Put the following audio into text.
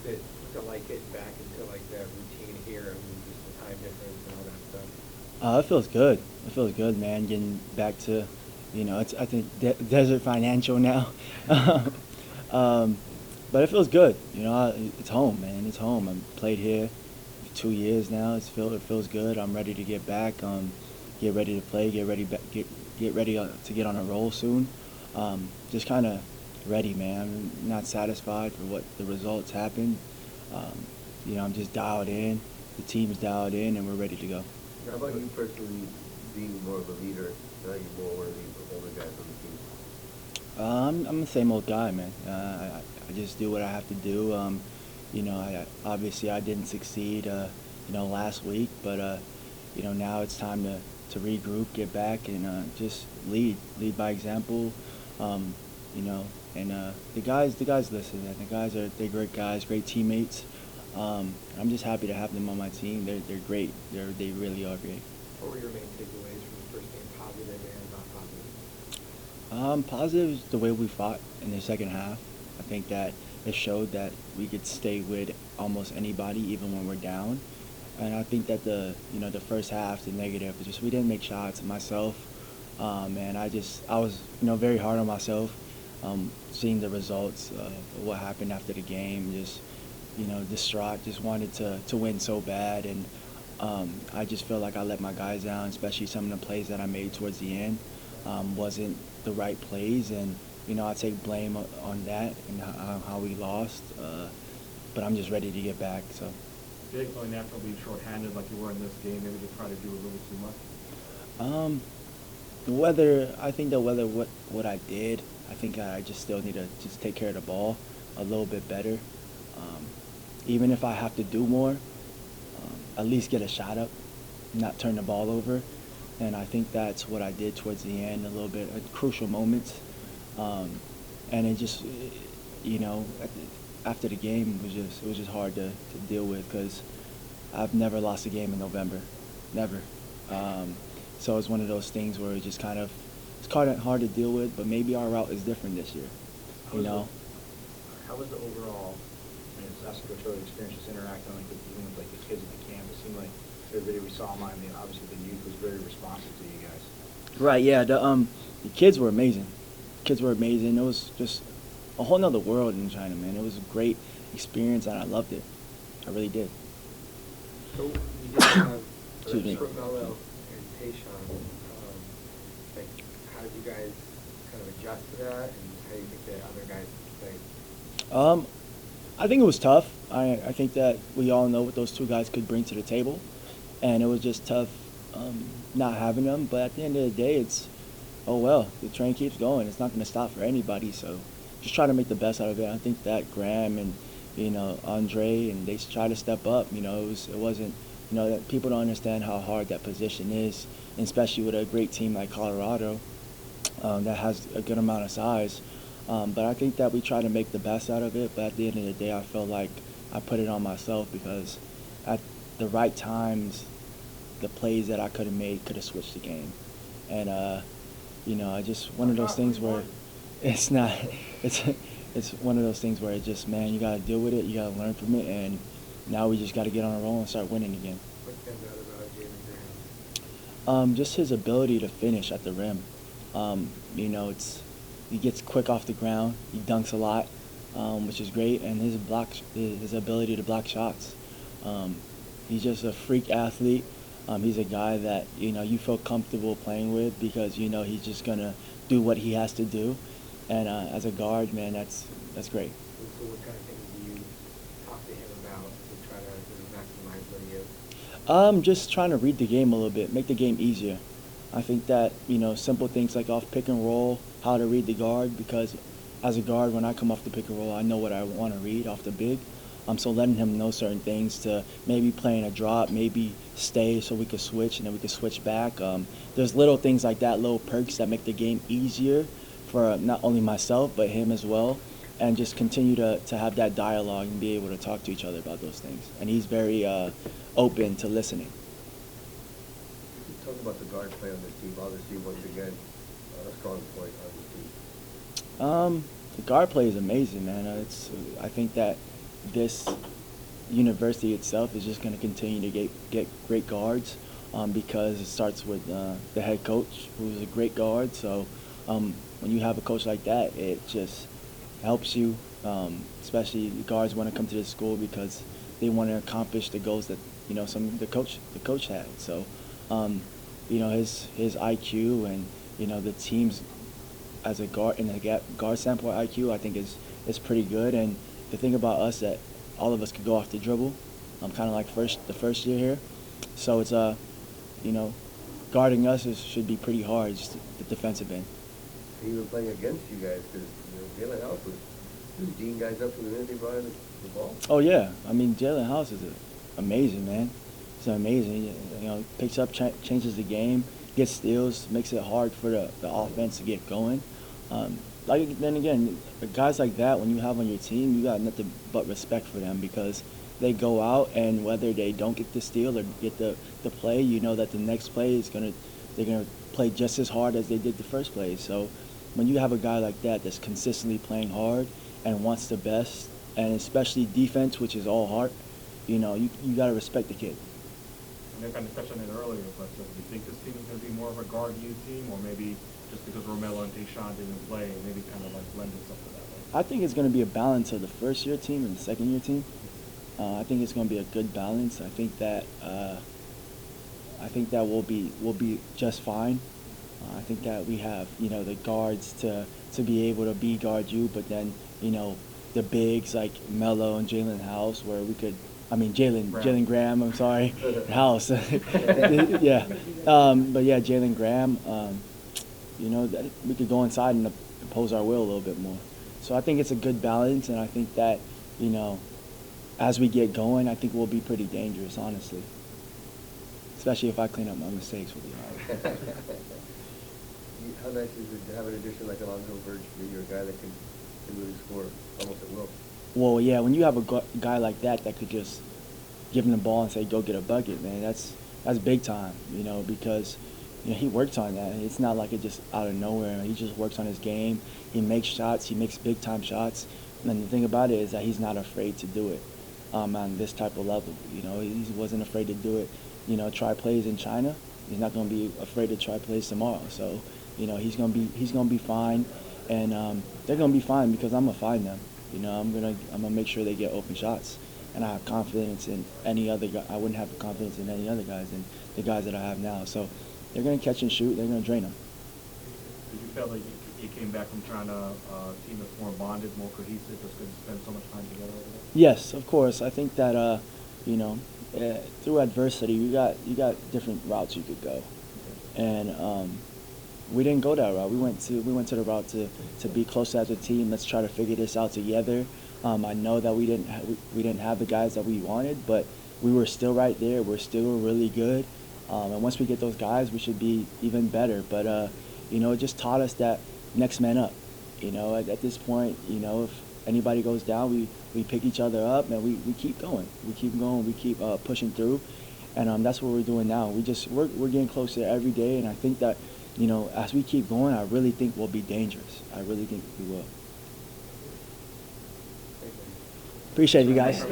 what's it like getting back into like that routine here and just the time difference and all that stuff? It feels good. It feels good, man. Getting back to, it's I think desert financial now, um, but it feels good. It's home, man. It's home. I've played here for 2 years now. It feels good. I'm ready to get back. Get ready to play. Get ready to get on a roll soon. Just kind of ready, man. I'm not satisfied for what the results happened. Um, I'm just dialed in. The team's dialed in, and we're ready to go. How about you personally being more of a leader? Now you're more one of the older guys on the team. I'm the same old guy, man. I just do what I have to do. Obviously I didn't succeed, last week, but now it's time to regroup, get back, and just lead by example. Um, and the guys listen. And they're great guys, great teammates. I'm just happy to have them on my team. They're great. They really are great. What were your main takeaways from the first game, positive and not positive? Positive is the way we fought in the second half. I think that it showed that we could stay with almost anybody, even when we're down. And I think that the first half, the negative, was just we didn't make shots. Myself, and I was, very hard on myself. Seeing the results of what happened after the game, just, distraught. Just wanted to win so bad, and I just feel like I let my guys down, especially some of the plays that I made towards the end. Wasn't the right plays, and I take blame on that and how we lost. But I'm just ready to get back. So. Big going natural being shorthanded like you were in this game, maybe just try to do a little too much? The weather, I think the weather, what I did, I think I just still need to just take care of the ball a little bit better. Even if I have to do more, at least get a shot up, not turn the ball over. And I think that's what I did towards the end, a little bit at crucial moments. And it just, after the game, it was just hard to deal with because I've never lost a game in November, never. So it's one of those things where it's kind of hard to deal with. But maybe our route is different this year, How was the overall? I mean, it's actually a really experience just interacting like even with like the kids at the camp. It seemed like everybody we saw online, obviously the youth was very responsive to you guys. Right. Yeah. The kids were amazing. Kids were amazing. It was just a whole nother world in China, man. It was a great experience, and I loved it. I really did. So you did have Excuse me. Carmelo and Tayshaun. Like, how did you guys kind of adjust to that, and how do you think the other guys played? I think it was tough. I think that we all know what those two guys could bring to the table, and it was just tough not having them. But at the end of the day, oh well, the train keeps going. It's not going to stop for anybody. So just try to make the best out of it. I think that Graham and Andre and they try to step up. It wasn't that people don't understand how hard that position is, and especially with a great team like Colorado that has a good amount of size. But I think that we try to make the best out of it. But at the end of the day, I felt like I put it on myself because at the right times, the plays that I could have made could have switched the game. And, I just one of those things where it's not, it's one of those things where it's just, man, you got to deal with it. You got to learn from it. And now we just got to get on a roll and start winning again. What stands out about Jalen Graham? Just his ability to finish at the rim. He gets quick off the ground. He dunks a lot, which is great, and his ability to block shots. He's just a freak athlete. He's a guy that you feel comfortable playing with because he's just gonna do what he has to do. And as a guard, man, that's great. So what kind of things do you talk to him about to try to maximize what he is? Just trying to read the game a little bit, make the game easier. I think that, simple things like off pick and roll, how to read the guard, because as a guard, when I come off the pick and roll, I know what I want to read off the big. So letting him know certain things to maybe playing a drop, maybe stay so we could switch and then we could switch back. There's little things like that, little perks that make the game easier for not only myself but him as well, and just continue to have that dialogue and be able to talk to each other about those things. And he's very open to listening. Talk about the guard play on this team. Obviously, once again, a strong point on the team. The guard play is amazing, man. I think that this university itself is just going to continue to get great guards because it starts with the head coach, who's a great guard. So when you have a coach like that, it just helps you, especially the guards want to come to this school because they want to accomplish the goals that the coach had. So his IQ and the team's as a guard in a guard standpoint IQ I think is pretty good. And the thing about us that all of us could go off the dribble, kind of like the first year here. So it's guarding us should be pretty hard, just the defensive end. Even playing against you guys, because Jalen House was Dean guys up to the minute they brought in the ball. Oh yeah, I mean Jalen House is amazing, man. He's amazing. Picks up, changes the game, gets steals, makes it hard for the offense to get going. Then again, guys like that, when you have on your team, you got nothing but respect for them because they go out and whether they don't get the steal or get the play, you know that the next play they're gonna play just as hard as they did the first play. So when you have a guy like that that's consistently playing hard and wants the best, and especially defense, which is all heart, you got to respect the kid. And they kind of touched on it earlier, but do you think this team is going to be more of a guard-you team, or maybe just because Romello and Tayshaun didn't play, maybe kind of like lend itself to that way? I think it's going to be a balance of the first-year team and the second-year team. I think it's going to be a good balance. I think that we'll be just fine. I think that we have the guards to be able to be guard you, but then the bigs like Melo and Jalen House, where we could. I mean Jalen Graham. I'm sorry, House. Yeah, but yeah, Jalen Graham. That we could go inside and impose our will a little bit more. So I think it's a good balance, and I think that as we get going, I think we'll be pretty dangerous, honestly. Especially if I clean up my mistakes, we'll be all right. How nice is it to have an addition like Alonzo Verge, a guy that can really score almost at will? Well, yeah, when you have a guy like that could just give him the ball and say, go get a bucket, man, that's big time, because he works on that. It's not like it just out of nowhere. He just works on his game. He makes shots. He makes big-time shots. And the thing about it is that he's not afraid to do it on this type of level. He wasn't afraid to do it. Try plays in China. He's not going to be afraid to try plays tomorrow. So, he's going to be fine, and they're going to be fine because I'm going to find them. I'm gonna make sure they get open shots, and I have confidence in any other guy. I wouldn't have confidence in any other guys than the guys that I have now. So they're gonna catch and shoot. They're gonna drain them. Did you feel like you came back from China a team that's more bonded, more cohesive, just because you spend so much time together over there? Yes, of course. I think that through adversity, you got different routes you could go, and we didn't go that route. We went to the route to be close as a team. Let's try to figure this out together. I know that we didn't have the guys that we wanted, but we were still right there. We're still really good, and once we get those guys, we should be even better. But it just taught us that next man up. At this point, if anybody goes down, we pick each other up and we keep going. We keep pushing through, and that's what we're doing now. We're getting closer every day, and I think that. As we keep going, I really think we'll be dangerous. I really think we will. Appreciate you guys.